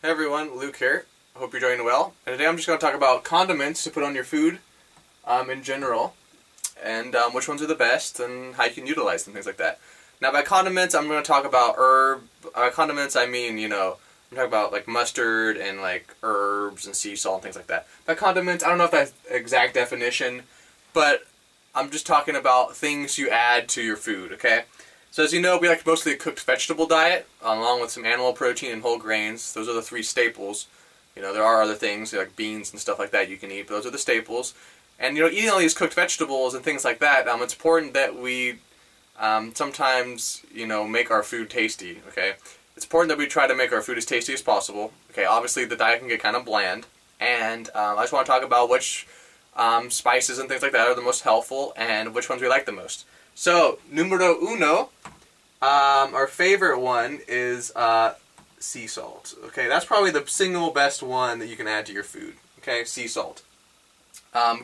Hey everyone, Luke here. I hope you're doing well. And today I'm just going to talk about condiments to put on your food in general, and which ones are the best and how you can utilize them, things like that. Now by condiments, I'm going to talk about condiments I mean, I'm talking about like mustard and like herbs and sea salt and things like that. By condiments, I don't know if that's the exact definition, but I'm just talking about things you add to your food, okay? So as you know, we like mostly a cooked vegetable diet, along with some animal protein and whole grains. Those are the three staples. There are other things like beans and stuff like that you can eat, but those are the staples. And eating all these cooked vegetables and things like that, it's important that we sometimes make our food tasty. Okay, it's important that we try to make our food as tasty as possible. Okay, obviously the diet can get kind of bland, and I just want to talk about which spices and things like that are the most helpful and which ones we like the most. So, numero uno, our favorite one is sea salt. Okay, that's probably the single best one that you can add to your food. Okay, sea salt.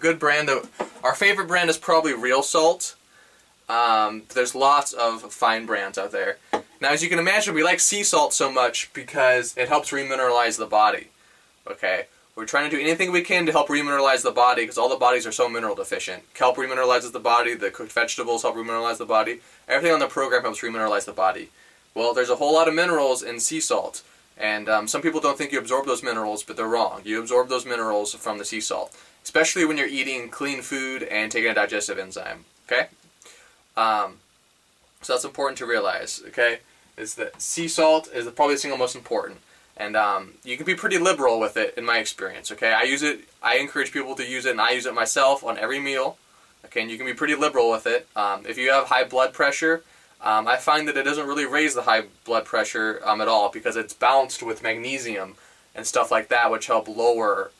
Good brand. Our favorite brand is probably real salt. There's lots of fine brands out there. Now, as you can imagine, we like sea salt so much because it helps remineralize the body. Okay. We're trying to do anything we can to help remineralize the body because all the bodies are so mineral deficient. Kelp remineralizes the body, the cooked vegetables help remineralize the body. Everything on the program helps remineralize the body. Well, there's a whole lot of minerals in sea salt, and some people don't think you absorb those minerals, but they're wrong. You absorb those minerals from the sea salt, especially when you're eating clean food and taking a digestive enzyme. Okay? So that's important to realize, okay, is that sea salt is probably the single most important. And you can be pretty liberal with it, in my experience. Okay, I use it. I encourage people to use it, and I use it myself on every meal. Okay, and you can be pretty liberal with it. If you have high blood pressure, I find that it doesn't really raise the high blood pressure at all because it's balanced with magnesium and stuff like that, which help lower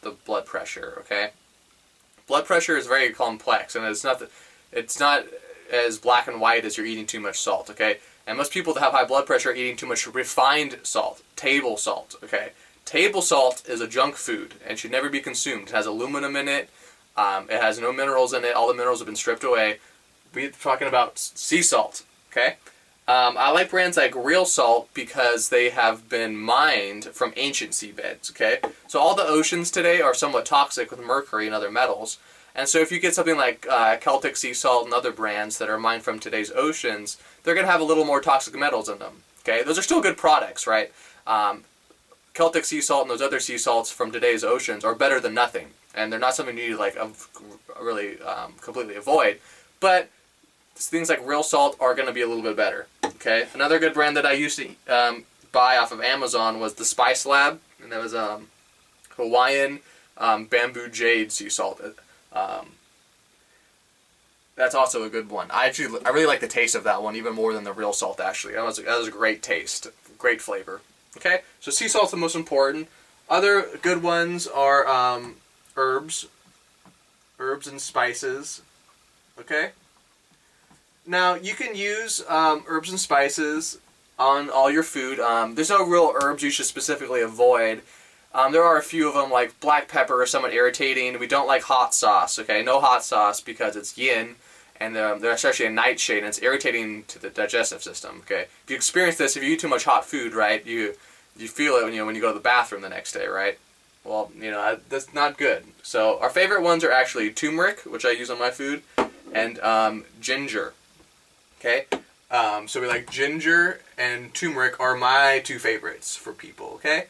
the blood pressure. Okay, blood pressure is very complex, and it's not as black and white as you're eating too much salt. Okay. And most people that have high blood pressure are eating too much refined salt, table salt, okay? Table salt is a junk food and should never be consumed. It has aluminum in it. It has no minerals in it. All the minerals have been stripped away. We're talking about sea salt, okay? I like brands like Real Salt because they have been mined from ancient seabeds, okay? So all the oceans today are somewhat toxic with mercury and other metals. And so if you get something like Celtic sea salt and other brands that are mined from today's oceans, they're going to have a little more toxic metals in them. Okay, those are still good products, right? Celtic sea salt and those other sea salts from today's oceans are better than nothing, and they're not something you need to like really completely avoid. But things like Real Salt are going to be a little bit better. Okay, another good brand that I used to buy off of Amazon was the Spice Lab, and that was Hawaiian bamboo jade sea salt. That's also a good one. I really like the taste of that one even more than the Real Salt, actually. That was a great taste, great flavor. Okay, so sea salt's the most important. Other good ones are herbs and spices. Okay. Now you can use herbs and spices on all your food. There's no real herbs you should specifically avoid. There are a few of them, like black pepper is somewhat irritating. We don't like hot sauce, okay? No hot sauce because it's yin, and they're actually a nightshade, and it's irritating to the digestive system, okay? If you experience this, if you eat too much hot food, right, you feel it when you go to the bathroom the next day, right? Well, that's not good. So our favorite ones are actually turmeric, which I use on my food, and ginger, okay? So we like ginger and turmeric are my two favorites for people, okay?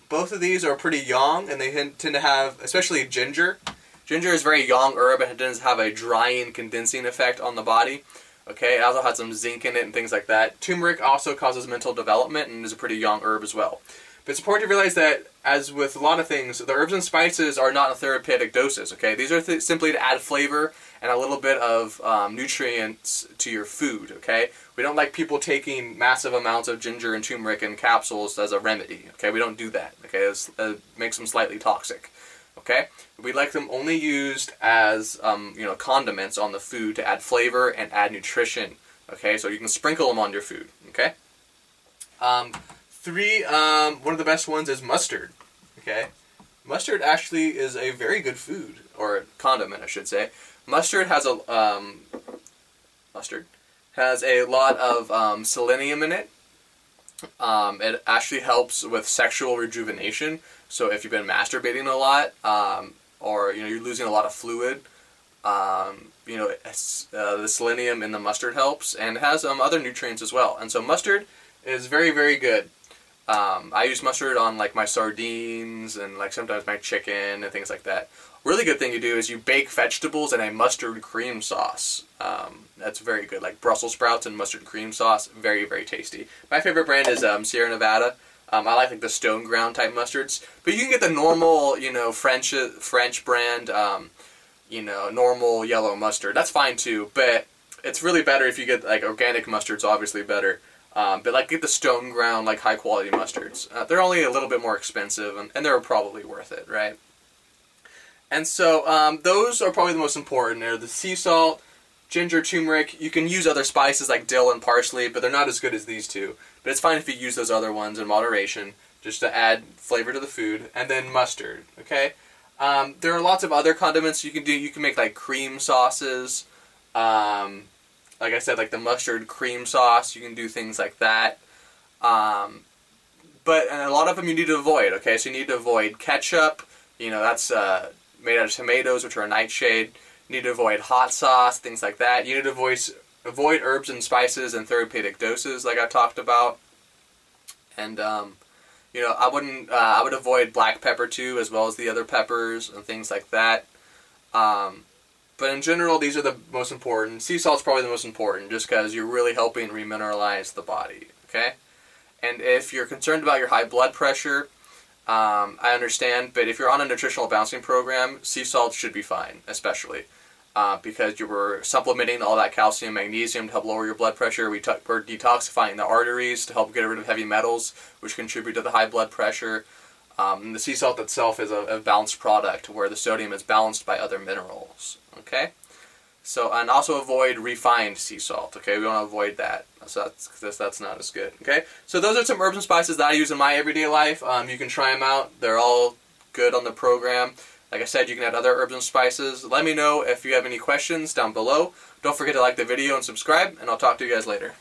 Both of these are pretty young, and they tend to have, especially ginger. Ginger is a very young herb, and it doesn't have a drying, condensing effect on the body. Okay, it also has some zinc in it and things like that. Turmeric also causes mental development and is a pretty young herb as well. But it's important to realize that, as with a lot of things, the herbs and spices are not in therapeutic doses, okay? These are simply to add flavor and a little bit of nutrients to your food, okay? We don't like people taking massive amounts of ginger and turmeric in capsules as a remedy, okay? We don't do that, okay? It makes them slightly toxic, okay? We like them only used as, condiments on the food to add flavor and add nutrition, okay? So you can sprinkle them on your food, okay? One of the best ones is mustard, okay? Mustard actually is a very good food, or condiment, I should say. Mustard has a lot of selenium in it, It actually helps with sexual rejuvenation. So if you've been masturbating a lot, or you're losing a lot of fluid, the selenium in the mustard helps, and it has other nutrients as well. And so mustard is very, very good. I use mustard on like my sardines and like sometimes my chicken and things like that. Really good thing you do is you bake vegetables in a mustard cream sauce. That's very good, like Brussels sprouts and mustard cream sauce. Very, very tasty. My favorite brand is Sierra Nevada. I like the stone ground type mustards, but you can get the normal, French brand, normal yellow mustard. That's fine too, but it's really better if you get like organic mustards. Obviously better. But like get the stone ground, like high quality mustards. They're only a little bit more expensive, and they're probably worth it, right? And so those are probably the most important. They're the sea salt, ginger, turmeric. You can use other spices like dill and parsley, but they're not as good as these two. But it's fine if you use those other ones in moderation, just to add flavor to the food. And then mustard, okay? There are lots of other condiments you can do. You can make like cream sauces. Like I said, like the mustard cream sauce. You can do things like that. And a lot of them you need to avoid, okay? So you need to avoid ketchup. That's made out of tomatoes, which are a nightshade. You need to avoid hot sauce, things like that. You need to avoid herbs and spices in therapeutic doses, like I talked about. And I would avoid black pepper too, as well as the other peppers and things like that. But in general, these are the most important. Sea salt's probably the most important, just because you're really helping remineralize the body. Okay, and if you're concerned about your high blood pressure, I understand, but if you're on a nutritional balancing program, sea salt should be fine, especially because you were supplementing all that calcium, magnesium to help lower your blood pressure. We're detoxifying the arteries to help get rid of heavy metals, which contribute to the high blood pressure. And the sea salt itself is a balanced product where the sodium is balanced by other minerals. Okay, so and also avoid refined sea salt. Okay, we want to avoid that. So that's not as good. Okay, so those are some herbs and spices that I use in my everyday life. You can try them out. They're all good on the program. Like I said, you can add other herbs and spices. Let me know if you have any questions down below. Don't forget to like the video and subscribe, and I'll talk to you guys later.